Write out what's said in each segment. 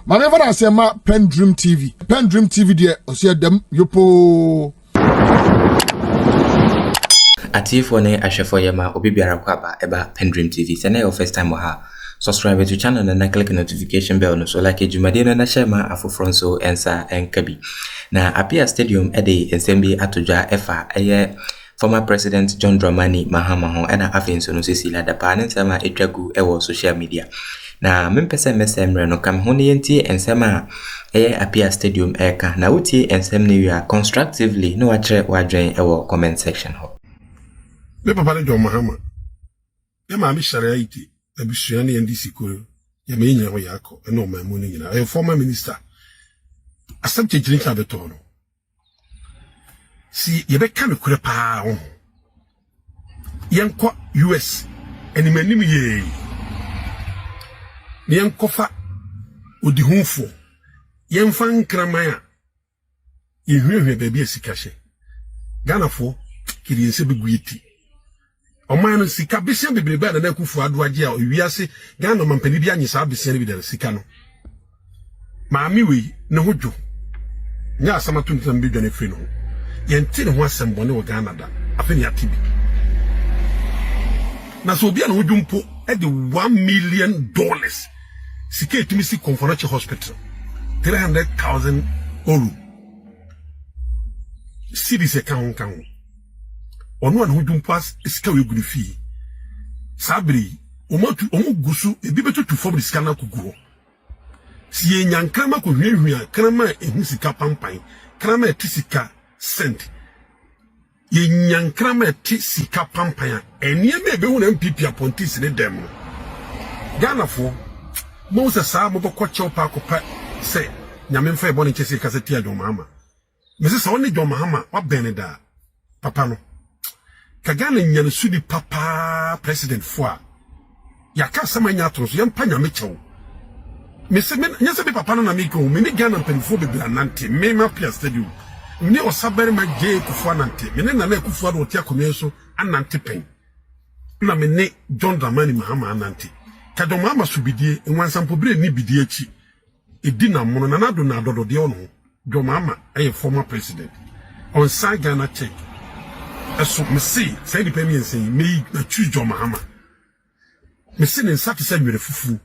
Maneva na sema PENDREAM TV. PENDREAM TV de osia dem yopo. Atifo ne ahwefo yema obi biara kwaba eba PENDREAM TV. Sene your first time ha. Subscribe to channel and click notification bell no so like ejumade no na share ma afofro so ensa enkabi. Na Appiah Stadium ede ensembi atodwa efa eye former President John Dramani Mahama ho ena afenso no Cecilia Dapaah ne nsema etwagu ewo social media. Na mempese mesemre no kam ho ne yenti ensema eye Appiah Stadium eka na uti ensem ne wia constructively no wachre wadwen ewo comment section ho. Me papa John Mahama e ma mi sharia iti abusuani ndisi ko ya me nya ho yako e no ma mu ni nyina e former minister asam chejiri ka beto no si ye be kan kure pa ho yenko US eni manim ye ni yenkofa odi hunfo yenfa nkramaya yehwehwe ba bi asikahye ganafo kiri ense beguiti Omano sika bisia bebrebe na kufu adoaje a wiase Ghana mampani bia nyisa bisia ne bi da sika no maami we ne hodwo nya asama tuntum bi dwane fri no yenti ne ho asem bone wo Ghana da afeni atibi na so bia ne hodwo mpo e de $1 million sika etimi si Conference Hospital 300,000 euro cedis e kan ono an hodum pass iska we gunu fi sabri omo gusu ebi beto to form iska na kuguo si enyankrama ko hwehwia krama ehu sika pampan krama etisika cent enyankrama etisika pampan enie me be hu na MPP appointees ne dem Ghana fo mo se sa mo bokọ cheopa akopa se nyame mfa e boni chese kaseti John Mahama me se sa woni John Mahama wa beneda papa no Kagana nyane sudi papa president foa ya ka sama nya to so yampa nya mechew me se nya se be papa no na me ko me ni Ghana penfo be bla nante me ma Appiah Stadium me osabere ma je kufu anante me na kufu ado tia komenso anante pen na me ne John Dramani Mahama anante ka John Mahama subidie enwansampo bre ni bidie achi edi na mono NanaAddo na dodo de ono John Mahama ay former president on sa Ghana check eso me see say dependence me na choose John Mahama me see ne sat say nwere fufu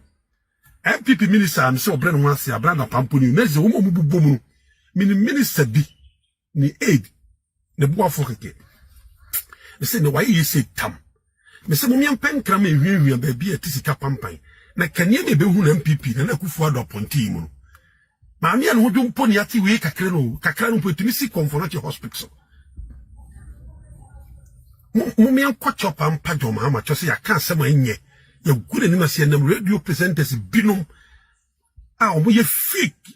MPP minister am say obre no ase abranda pamponi na ze wo mo bubom no mini minister bi ni aid ne bo afokeke me see no why you say tam me say mo mian pen kram ehwiehwie ba bi atisika pampan na kanie me be hu na MPP na kufu ado ponti mu no ma me an hodwo mponi ati we kakra no potimi si Conference Hospital Mummy and Quacho Pampa John Mahama, just say I can't say my nye. You're good and see them radio presenters binum. Ah, we fake.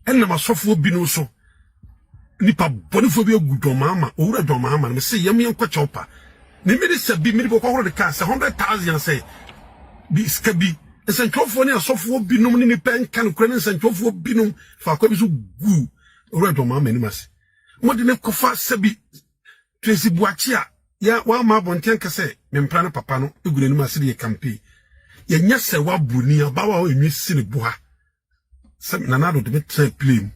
And never software binum so. Nipa boniphobia good John Mahama, or John Mahama, and say Yami and Quachopa. The minister be medical over the cast 100,000 say. This can be a central phone and software binum in the pen can credence and software binum for a comic goo or John Mahama and Mass. What did Kofa Sabi? Tracy Boachia, ya wa ma bonten kase mempra no papa no egure no masiri campaign ya nya se wa buni aba wa enwi sine boha se NanaAddo de betre play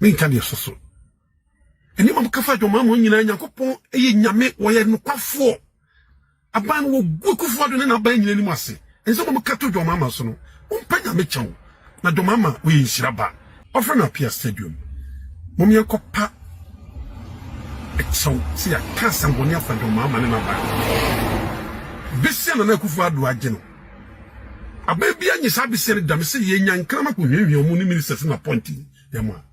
min kan ye soso eni mam kafa John Mahama nyina Nyankopon eye nyame wo ye no kwafo aban wo gukufo do ne na ban nyina ni ase enso mam kato John Mahama so no umpa nyame chawo na John Mahama wo yinshira ba offer na Appiah Stadium Mummy Kopa so see a cancer bonia for John Mahama and my Bissan and Kufu Ado Ageno. A baby and yes, I be said, Damsi, young Krama could hear your money ministers in appointing Yama.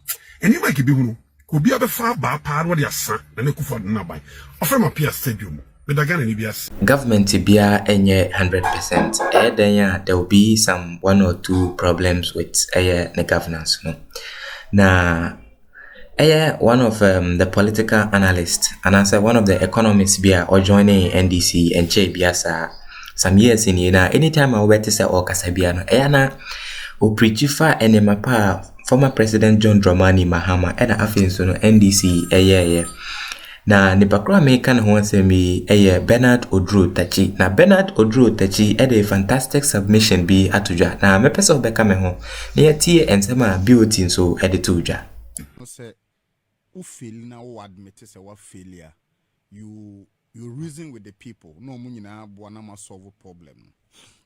And you might be who could be other far bar power what your son and a Kufu Nabai. Offer my Appiah Stadium. But again, Ibias Government Tibia enye 100%. Then there will be some 1 or 2 problems with the governance. No. Na one of the political analysts and answer one of the economists bia or joining NDC and Che biasa some years in na anytime I went to say or kasabiano na o prechifa enemapa former President John Dramani Mahama and afin so no NDC Na nipakura meka ne ho asemi eye Bernard Odro Tachi. Na Bernard Odro Tachi a fantastic submission bi atodwa. Na mepese obeka me ho. Na yetie ensema beauty so editodwa. No say who fail now who admit say what failure. You reason with the people. No money na buana solve a problem.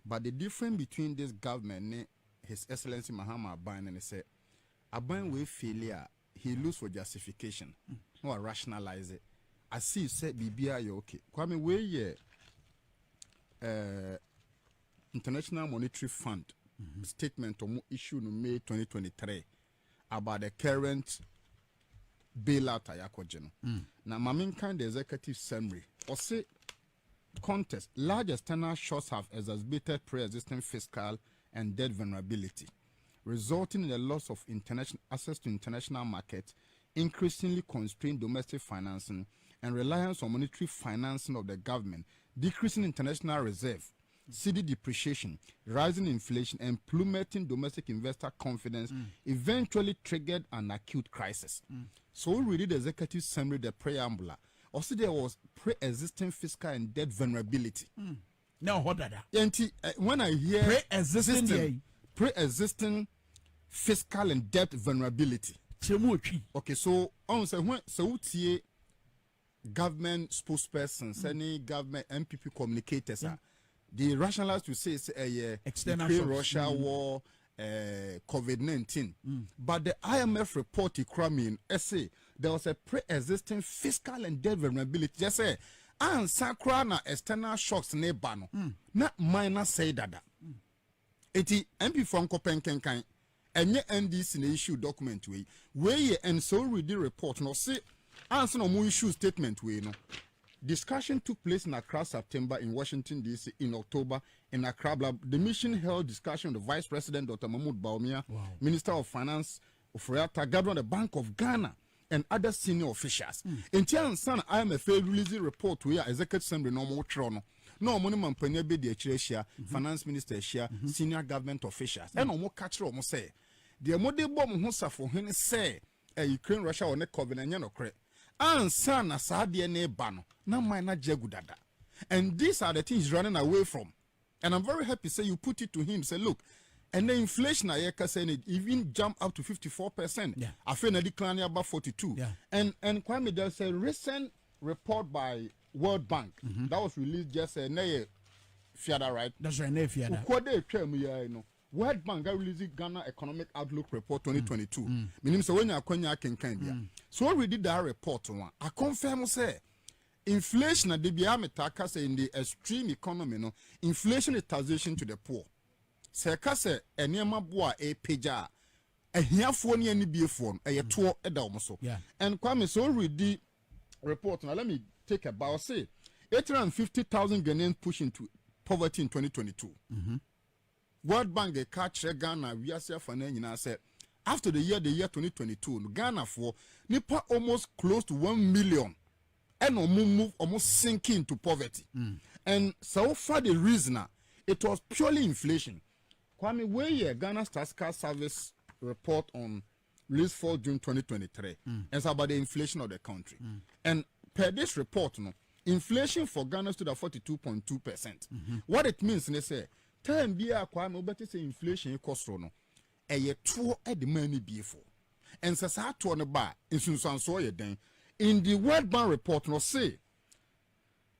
But the difference between this government and His Excellency Mahama Aban and say Aban with failure, he lose for justification. No rationalize it. I see you said BBI you okay. Kwame we International Monetary Fund statement on issue in May 2023 about the current bailout ayakojeno. Now mamin kind the executive summary or say contest large external shocks have exacerbated pre-existing fiscal and debt vulnerability, resulting in the loss of international access to international markets, increasingly constrained domestic financing and reliance on monetary financing of the government, decreasing international reserve, cedi depreciation, rising inflation, and plummeting domestic investor confidence eventually triggered an acute crisis. So we read the executive summary, the preamble. Also, there was pre-existing fiscal and debt vulnerability. Now, what that? When I hear pre-existing fiscal and debt vulnerability. Okay, so on say when so government spokespersons, any government MPP communicators, the rationalize to say external Russia war, COVID-19, but the IMF report in essay there was a pre-existing fiscal and debt vulnerability. Just say, and sakra na external shocks ne bano. Na minor say that. Eti MP from Kopenkenkan, and ye NDC ne issue document we and so read the report no say answer no more issue statement we no. Discussion took place in Accra September, in Washington DC in October in Accra. The mission held discussion with the Vice President Dr. Mahmoud Bawumia, Minister of Finance Oforiatta, Governor of the Bank of Ghana, and other senior officials. In Tiansan, IMF releasing report we are executive assembly no more trono. No money man penye be the Ţroüble, finance minister share, senior government officials. And no more catch or say. The model bomb who suffer when say Ukraine Russia on a covenant no cre. And son as ne bano, na minor jegudada. And these are the things running away from. And I'm very happy say you put it to him, say look, and the inflation I saying it even jump up to 54%. Yeah. I feel a decline about 42. Yeah. And Kwame, there's a recent report by World Bank that was released just a fiada, right? That's right, fiada. World Bank released Ghana Economic Outlook Report 2022. Meaning so when you are so we did that report one. I confirm say inflation at the biametaka say in the extreme economy, no inflation is taxation to the poor. Sekase enema boa e peja a hiafo ne ani biefo e yeto eda omoso. And Kwame so read the report now let me take about say 850,000 Ghanaians push into poverty in 2022. World Bank they catch Ghana we are say for na say after the year 2022 Ghana for nipa almost close to 1 million and move almost sinking into poverty. And so far the reason it was purely inflation. Kwame, where ye Ghana Statistical Service report on release for June 2023. And it's about the inflation of the country. And per this report, no, inflation for Ghana stood at 42.2%. What it means, they say, time be a Kwame, but it's inflation cost no. A year two at the money before. And says how to on the bar in Susan Sawyer then. In the World Bank report, no say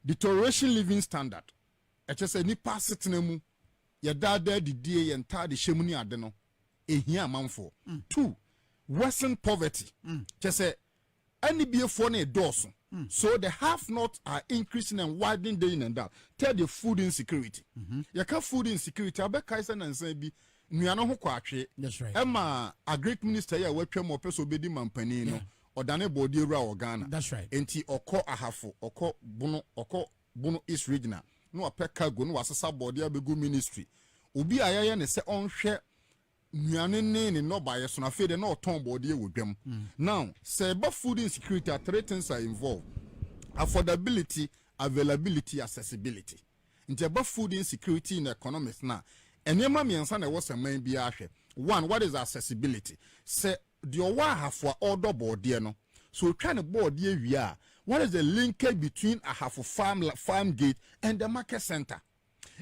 deterioration living standard. I just say ni pass it nemu. Ya dada the day and tar the shemuni adeno. Here man for 2 worsen poverty. Just say any be a phone a dozen. So the half not are increasing and widening day in and that. Tell the food insecurity. You can food insecurity. I bet Kaiser and say be Niano Quatre. That's right. Emma a great minister ya wepre mo peso bedi mampanino or dane body ra or Ghana. That's right. Enti oko ahafo oko bono East Regional. No a peka go no asasa body abegu ministry. Obi ayaya ne se onhwe nuane ne no baye so na fe de no ton body wo dwam. Now, say about food insecurity are 3 things are involved. Affordability, availability, accessibility. Nti about food insecurity in economics na enema miensa na was a main bi ahwe. One, what is accessibility? Say the owa have for order body no. So trying to board ye we are what is the linkage between a half farm gate and the market center?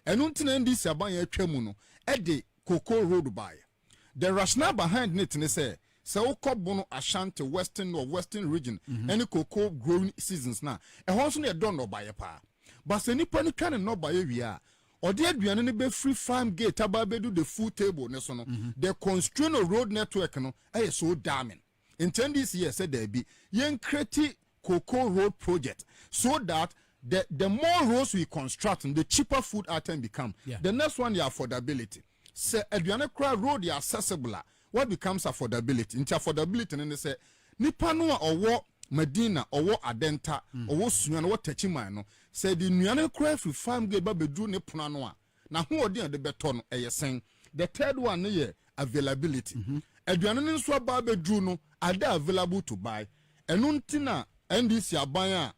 And until this abaya chemuno, at the cocoa road by. The rationale behind it is say, so bono Ashanti western or western region, any cocoa growing seasons now. And also they don't know by a pa. But any panic can not by a year. Or the Adrian be free farm gate do the food table nesono. The constraint of road network no is so damning. In 10 this year said there be young creative cocoa road project so that the more roads we construct the cheaper food item become. The next one the affordability. Say Adrian road the accessible. What becomes affordability? Into affordability and they say nipa no or what Medina or what Adenta or what Sunan what Techimano said the Nuane craft with farm gate babedu ne punanoa. Now who are the beton a saying the third one here availability. Adrian so babedu no are they available to buy and untina and this ya buyer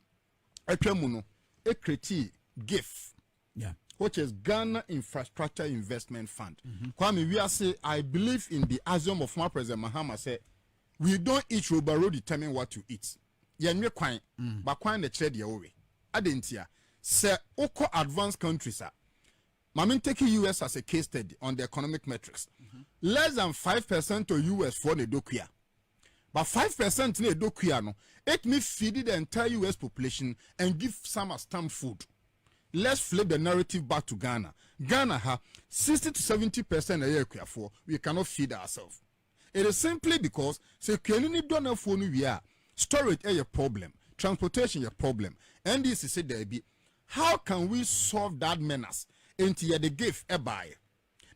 a tremuno a creative gift. Yeah. Which is Ghana Infrastructure Investment Fund. Kwame, we are say I believe in the axiom of my President Mahama say we don't eat Ţroüble determine what to eat. Yenwe kwan, but kwan the trade your way. Adentia say oko advanced countries are. Mamin taking US as a case study on the economic metrics. Less than 5% to US for the dokuya. But 5% in the dokuya no, it may feed the entire US population and give some as stamp food. Let's flip the narrative back to Ghana. Ghana ha 60 to 70% a year for we cannot feed ourselves. It is simply because say kwenini don't have phone we are storage a problem, transportation a problem, and this is said there be how can we solve that menace into the gift a buy.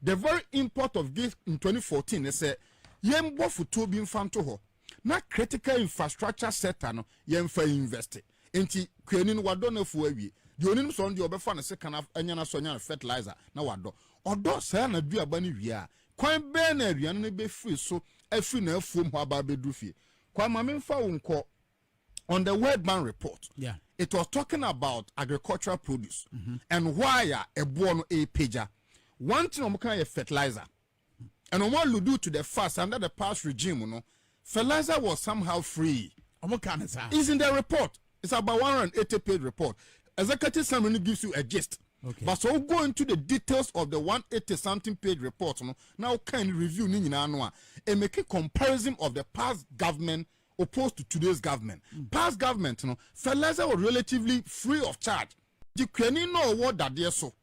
The very import of gift in 2014 they say yem bofu to be infanto ho na critical infrastructure sector no yem fa invest into kwenini wadon for we. The only son the obefa na second half anyana sonya fertilizer na wado odo say na duaba ni wi a kwan be na aduane ne be free so afri na afuom ho aba be du fie kwa mamemfa wonko on the World Bank report. Yeah, it was talking about agricultural produce and why a born a pager one thing omo fertilizer and what you do to the fast under the past regime no fertilizer was somehow free. Is in the report. It's about 180-page report. Executive summary gives you a gist. Okay. But so go into the details of the 180-something page report. Now can you review and make a comparison of the past government opposed to today's government. Past government, fertilizer was relatively free of charge. You can know what that is so,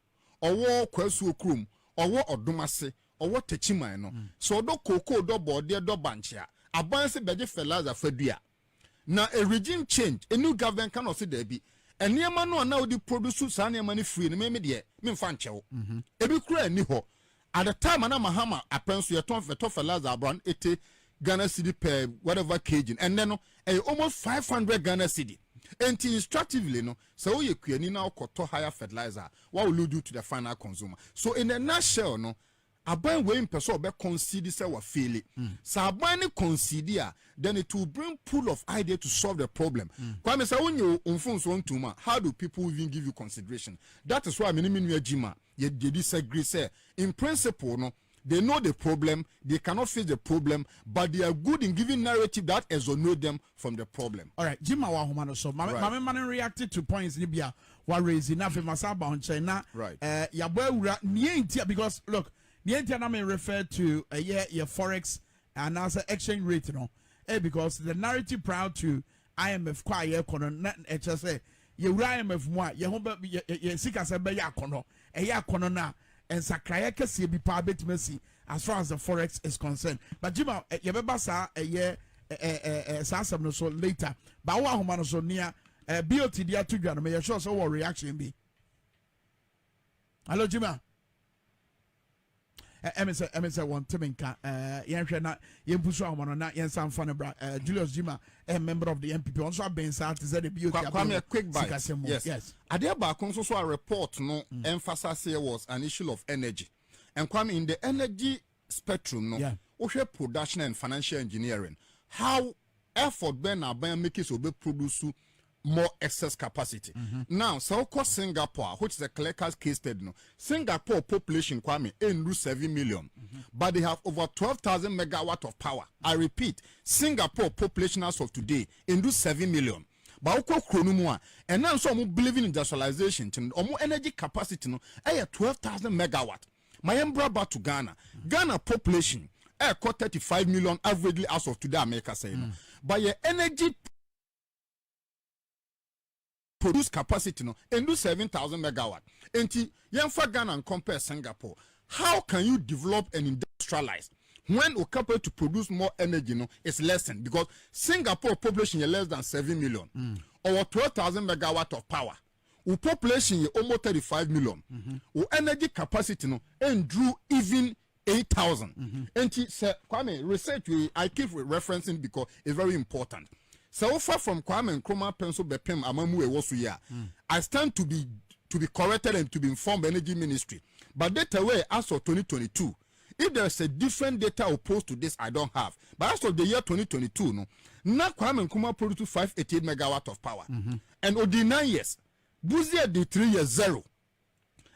or what Kwesu Krum, or what Odumase, or what Techima. So do cocoa do body do banchia. Abanse beje fertilizer for dia. Now a regime change, a new government cannot see there be. And near man no now the produce sanya money free me me fanchew. Ebi kura ni ho. At the time ana Mahama appenso your ton for fertilizer around 80 Ghana cedi per whatever kg and then almost 500 Ghana cedi. And instructively no so you kwani na okoto higher fertilizer what will you do to the final consumer. So in a nutshell no aban we person be concede say wa fail it. So aban ni concede then it will bring pool of idea to solve the problem. Kwame say when you unfunso ntuma how do people even give you consideration? That is why many jima ye disagree say in principle no they know the problem, they cannot face the problem, but they are good in giving narrative that exonerate them from the problem. All right, Jima wa humano so mama man reacted to points Libya wa raise enough in Masaba on China. Right. Ya boy because look, nientia na me refer to your forex and also exchange rate because the narrative proud to IMF kwa ye kono na say ye IMF mo ye ho ye sika se be ya kono na and sakraya kese bi pa betmesi as far as the forex is concerned. But Jima ye beba sa sa asem no so later ba wa homa no so nia BOT dia to dwa no me sure so what reaction be. Hello Jima. Say one Timinka yenhwe na yempusu ahoma na yensan fa ne bra Julius Jima a member of the MPP also been sa to say the BOT. Come a quick bite. Yes. Adeba konso a report no emphasis here was an issue of energy. And come in the energy spectrum no we production and financial engineering. How effort ben make it so be produce more excess capacity. Now, so called Singapore, which is a clear case study, no. Singapore population Kwame in 7 million, but they have over 12,000 megawatt of power. I repeat, Singapore population as of today in 7 million, ba wokɔ kuro no mu a ɛna nso ɔmo believing in industrialization tin ɔmo energy capacity no ɛyɛ 12,000 megawatt my embra back to Ghana population 35 million averagely as of today America say no but your energy produce capacity no and 7,000 megawatt enti yɛmfa Ghana and compare Singapore. How can you develop and industrialize when we capable to produce more energy no is lessened because Singapore population is less than 7 million or 12,000 megawatt of power. Our population is almost 35 million. Our energy capacity no and drew even 8,000. And Kwame research I keep referencing because it's very important. So far from Kwame Nkrumah pencil bepem amamu ewosu ya. I stand to be corrected and to be informed energy ministry. But data way as of 2022, if there's a different data opposed to this, I don't have. But as of the year 2022, no, now Kwame Nkrumah produced 588 megawatt of power, and Odi 9 years, Buzia the 3 years 0,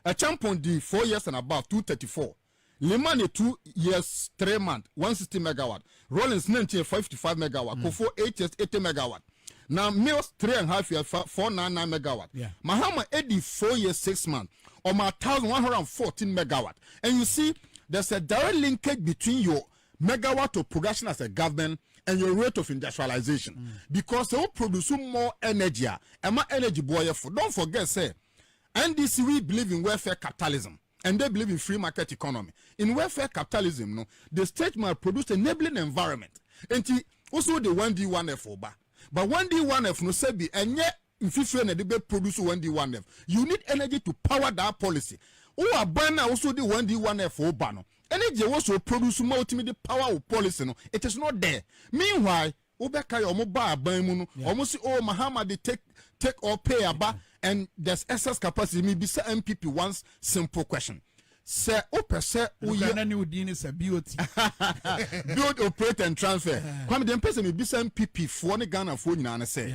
a champion the 4 years and above 234, Lemani 2 years 3 months 160 megawatt, Rollins 19 55 megawatt, Kofo 8 years 80 megawatt. Now Mills 3.5 years 499 megawatt. Yeah. Mahama 84 years 6 months, or my 1,114 megawatt. And you see, there's a direct linkage between your megawatt of production as a government and your rate of industrialization. Because they will produce more energy, and more energy boy. Don't forget, say, NDC we believe in welfare capitalism. And they believe in free market economy. In welfare capitalism, no, the state must produce enabling environment. And also the 1D 1F over. But 1D 1F no say be and yet if you produce 1D 1F, you need energy to power that policy. Who are buying also the 1D 1F over no. Energy also produce more ultimate power of policy no. It is not there. Meanwhile, Obeka or mobile buying almost Mahama they take or pay about and there's excess capacity. Maybe say MPP wants simple question. Say say we is a beauty. Build, operate and transfer. Kwame the person maybe say MPP for the Ghana for you say.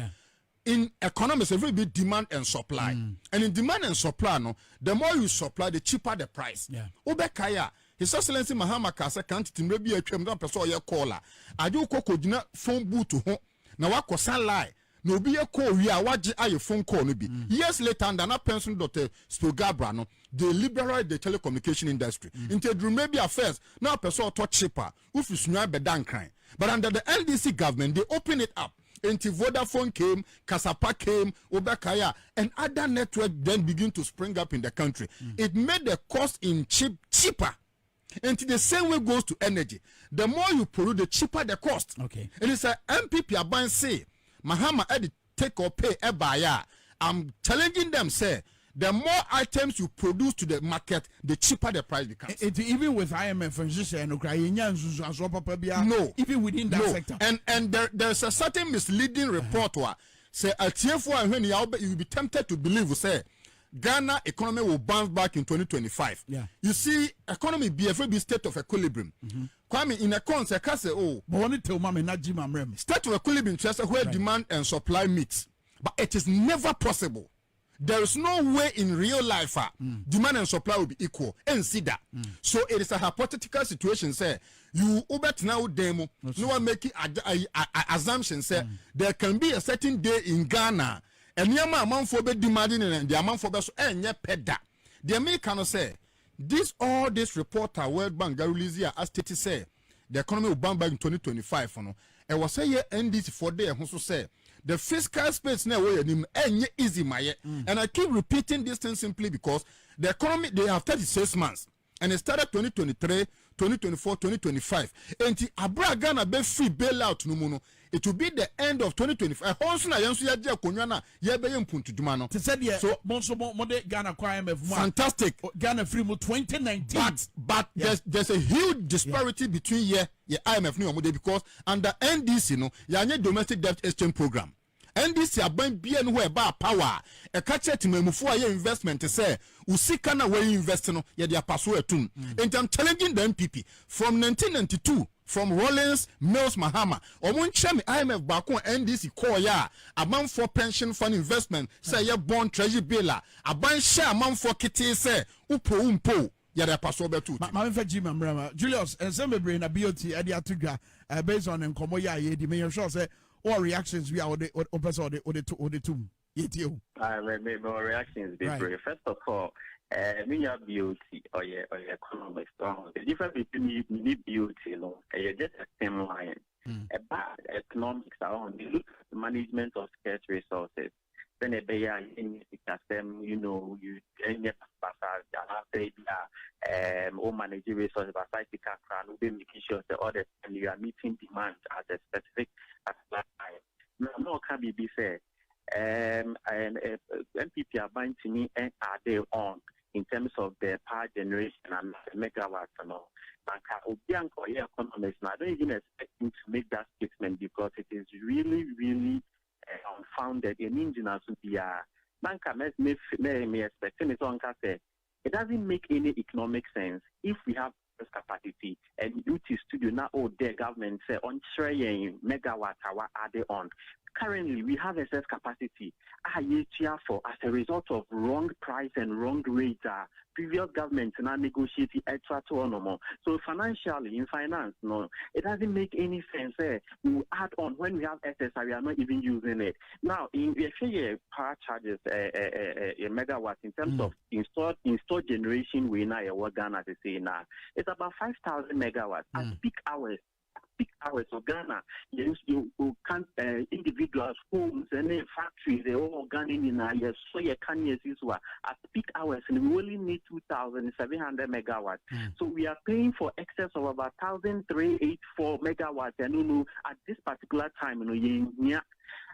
In economics, every bit demand and supply. And in demand and supply, no, the more you supply, the cheaper the price. Obekaya, His Excellency Mahama Kasa can't maybe a trim down person or caller. I do coco dinner phone boot to home. Now what was lie? No be a call, we are watching your phone call. Be years later, and an person Dr. Spogabra, they liberate the telecommunication industry. Into maybe affairs, now person touch cheaper, if you snap a down crime. But under the NDC government, they open it up. Until Vodafone came, Kasapa came, Obakaya, and other networks then begin to spring up in the country. It made the cost in cheaper. And the same way goes to energy. The more you produce, the cheaper the cost. Okay. And it's a MPP are say, Mahama Edi take or pay a buyer. I'm challenging them, say, the more items you produce to the market, the cheaper the price becomes. Even with IMF and no, even within that sector. And there's a certain misleading report where say a TF1 and when you will be tempted to believe say Ghana economy will bounce back in 2025. Yeah. You see, economy be a very state of equilibrium. Kwame in a concept, I say, oh, but only tell mama not Jim Amrem. State of equilibrium just where demand and supply meet, but it is never possible. There is no way in real life demand and supply will be equal and see that. So it is a hypothetical situation. Say you ubet now demo. No one making assumption. Say there can be a certain day in Ghana and the amount for be demanding and the amount for be so and yet peda. The American say all this reporter World Bank release here as stated say the economy will bounce back in 2025. And was say NDC for there who say. The fiscal space now ain't easy, my and I keep repeating this thing simply because the economy they have 36 months and it started 2023, 2024, 2025. And the Abra Ghana be free bailout no mono. It will be the end of 2025. Also, na yansu yaje akonyana ye be yempuntu duma no. So Ghana IMF fantastic. Ghana free mo 2019. But there's a huge disparity between IMF no model because under NDC no yanye domestic debt exchange program. NDC aban bia no where ba power e ka che timamufo aye investment say usika na we invest no ye dia paso etum. And I'm challenging the MPP from 1992 from Rollins, Mills, Mahama. Omun chemi IMF bako NDC call ya aban for pension fund investment say ye bond treasury bill aban share aban for kiti say upo umpo ya dia paso betu. Ma fa Jim Amrama Julius and some brain na BOT ade atugwa based on nkomo ya ye di me sure say All reactions we are or the two. My reactions be right. First of all, me your beauty or your economics. The difference between me beauty, you know, just a same line. About economics around the management of scarce resources. Then a bear in them, you know, you any or manage resources by cyclical crown will be making sure the other and you are meeting demand at a specific time. No can be fair. And MPP are buying to me and are they on in terms of their power generation and megawatts and all. Economists, I don't even expect him to make that statement because it is really, really unfounded. An engineer to be a banker may expecting it on say it doesn't make any economic sense if we have this capacity and duty studio now their government say on sharing megawatt hour are they on. Currently, we have excess capacity for as a result of wrong price and wrong rates. Previous governments now negotiating extra to So financially, in finance, no, it doesn't make any sense. We add on when we have excess, we are not even using it. Now, in power charges, a megawatt in terms of installed generation, we now what Ghana is saying now. It's about 5,000 megawatts at peak hours. Peak hours of Ghana, you can't individuals, homes, and factories, they all organic in a year, so you can use this one at peak hours, and we only need 2,700 megawatts. So we are paying for excess of about 1,384 megawatts, and at this particular time,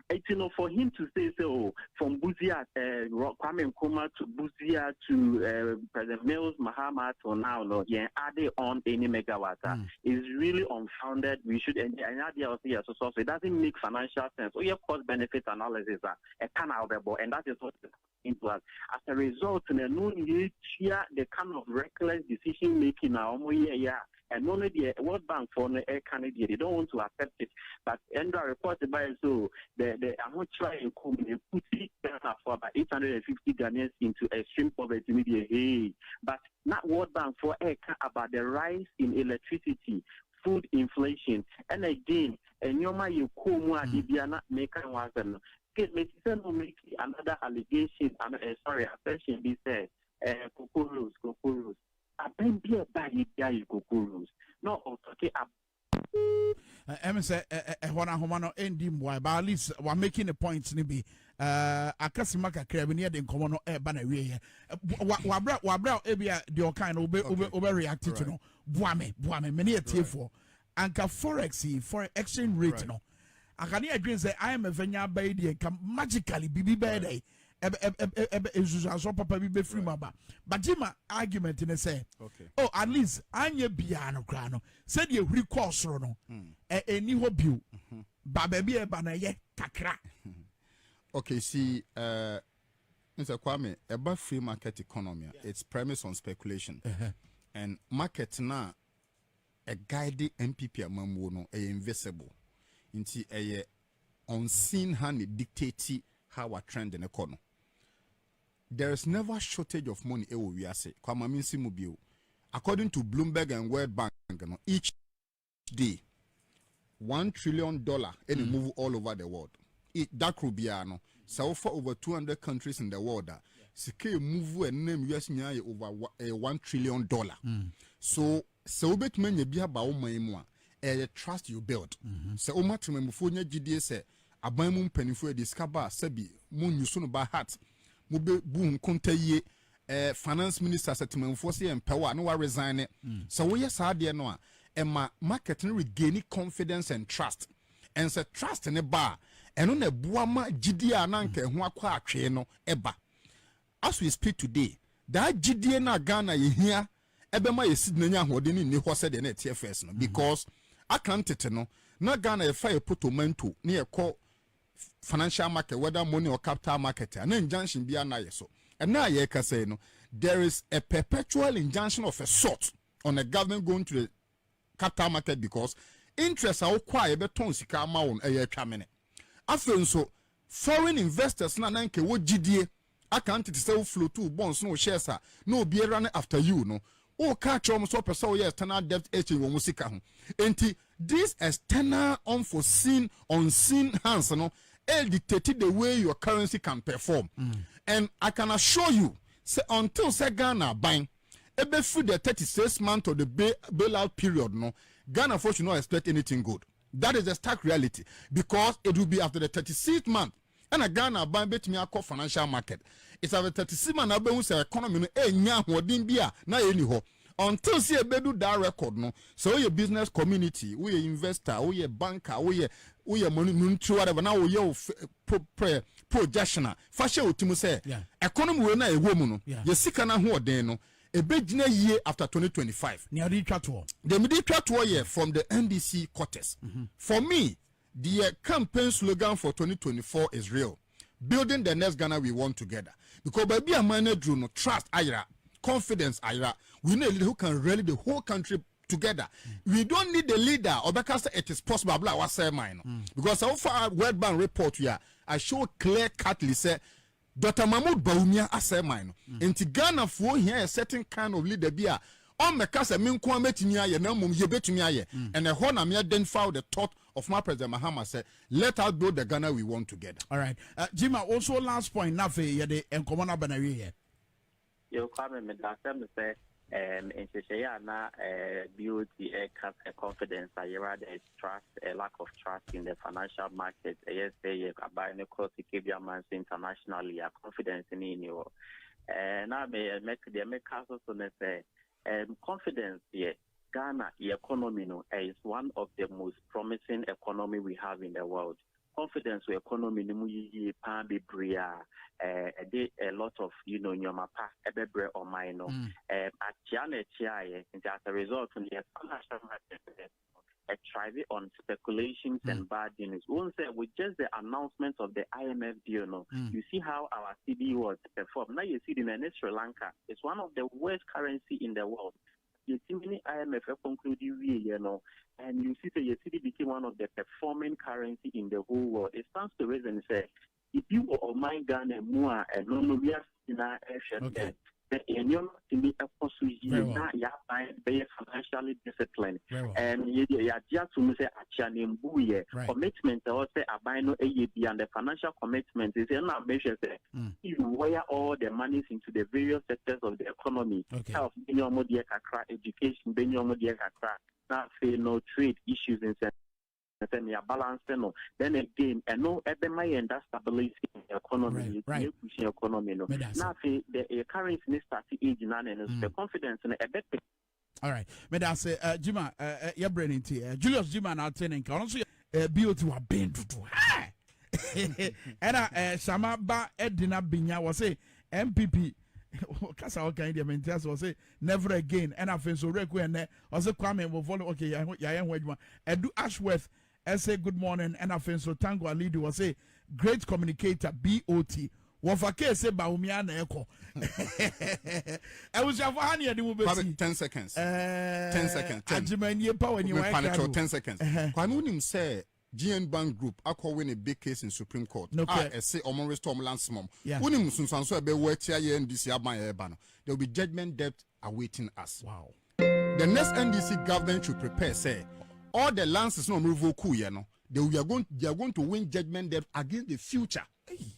it's for him to say so from Buzia, Kwame Nkrumah to Buzia to President Mills Mahama to now, are they on any megawatt? Is really unfounded. We should and so it doesn't make financial sense. So your cost benefit analysis a can available, and that is what into us. As a result, the kind of reckless decision making and only the World Bank for the air Canada, they don't want to accept it. But end reported by so the I'm not trying to come and put it for about 850 Ghanaians into extreme poverty media. Hey, but not World Bank for air about the rise in electricity, food inflation, and again, and you come not making one. Another allegation, attention be said, Kokoros. I've be a bad guy, Kokoros. No, okay, say, Homano, ending why, but at least we're making a point, maybe. Akasimaka Carabinian in Common Air Banner. Wabra, Ebia, the kind overreacted to no. Buame, many a tier for. Anka Forex, for exchange rate, no. I can agree say I am a venya baby and can magically be bad. Papa be free maba. But Jima argument in a say, okay. Oh, at least Anya Biano Crano said you recourse no a new hobby. Baby Banaye Takra. Okay, see, Mr. Kwame, about free market economy, it's premise on speculation. And market now a guided MPP among a invisible. Into a unseen hand dictate how we trend in the economy. There is never shortage of money. According to Bloomberg and World Bank, each day $1 trillion and move all over the world. That could be so for over 200 countries in the world. Secure move and name US over $1 trillion. So bet many be about my a trust you build. So much before GDS say abamum penifo discover sebi mun yusuno by heart mube boom konta ye finance minister settlement for say empower no resign it. So we yes hard no a market regain confidence and trust. And say trust in a bar and on a buama GDA nanke ho akwa atwe no eba. As we speak today, that GDA na Ghana ye here ebema ye sidnanya hodeni ni ho said na TFS no because I can't tell no. Na Ghana a fire put to near call financial market, whether money or capital market, and injunction be an so. And now ye can say no, there is a perpetual injunction of a sort on the government going to the capital market because interests are quite a ton sika amount a year coming. After so foreign investors na nanke what GDA I can't tell flow to bonds no shares no be running after you no. o catch almost so person yes external debt exchange wo musika ho enti this external unforeseen unseen hands no dictate the way your currency can perform and I can assure you say until say Ghana buying ebe through the 36 months of the bailout period no Ghana for should not expect anything good. That is the stark reality because it will be after the 36th month and a Ghana buying bet me a financial market. It's after 36 months abe say economy no nya hodin bia na eni ho until see a bedu that record no so your business community we investor we banker we money nuntu whatever now we projection fashion otimu say economy we na ewo mu no ye sika na ho odin no a big year after 2025 the middle year from the NDC quarters. For me the campaign slogan for 2024 is real, building the next Ghana we want together, because by be a man drew no trust ira confidence ira we need a leader who can rally the whole country together. We don't need a leader or because it is possible blah what say mine because so far World Bank report here I show clear cutly say Dr. Mahmoud Bawumia asay mine into Ghana for here a certain kind of leader be on me kasa me nko ametimi aye na mum ye betumi aye and a na me identify the thought of my president Mahama say let us build the Ghana we want together. All right, Jima, also last point na fe ye de enkomo na banawie here. You come me that time say in Cecilia na build the confidence that there is trust, a lack of trust in the financial market. Yes, they buy the cost to internationally, confidence in you. Now me make the make cases on say confidence here. Ghana, the economy is one of the most promising economy we have in the world. Confidence with economy a lot of your mapa ebebre or minor at as a result of the financial market thrive on speculations and bad news. Once with just the announcement of the IMF deal, you see how our CD was performed. Now you see in Sri Lanka, it's one of the worst currency in the world. You see many IMF concluded, and you see the city became one of the performing currency in the whole world. It stands to reason say if you or my Ghana more and no we are in our action and you're not to be a possible financially disciplined and you just to say a channel commitment or say a bino AEB and the financial commitment is not measure you wire all the monies into the various sectors of the economy, health, education, now no trade issues in then you are balancing then again and no and that stability in the economy pushing economy now the currency needs to age and the confidence in a better. All right, me da say Jima your brain into Julius Jima na ten and also BOT wa bend to and sama ba edina binya was say MPP kasa okay the maintains was say never again and I feel so reku and was a Kwame will follow okay ya wedma Edu Ashworth say good morning and I feel so Tango Alidi was say great communicator BOT wafake say Bawumia na eko I was your honey and you will be 10 seconds 10 seconds Ajimani power when you 10 seconds Kwanunim say GN Bank Group akọ win a big case in Supreme Court. I say omo restore landsmom. Unim sunsanso ebe wetia ye NDC aban ye ba no. There will be judgment debt awaiting us. Wow. The next NDC government should prepare say all the lands is no move ku ye no. They are going to win judgment debt against the future.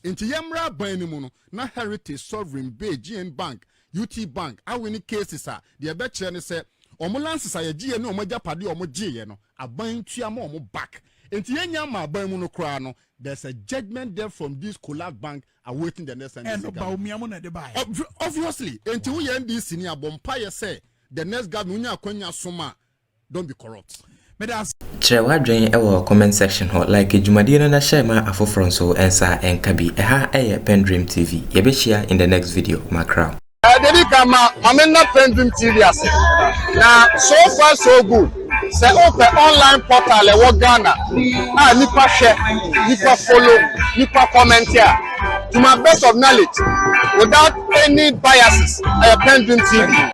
Inti yamra ban ni mu no na Heritage Sovereign Bay GN Bank UT Bank a win cases a the be kire ne say omo lands ye GN no omo japade omo GN no aban tua ma omo back. There's a judgment there from this collapsed bank awaiting the next NDC. Obviously, until we end this senior bompire say the next government soma don't be corrupt. Ţroüble ewo comment section ho like Jumadi no na share ma afoforo so ensa enkabi eha PENDREAM TV. Yebechia in the next video macro. Dedi kama amena PENDREAM TV ase. Na so far so good. Say open online portal e wo Ghana. Nipa share, nipa follow, nipa comment here. To my best of knowledge, without any biases, PENDREAM TV.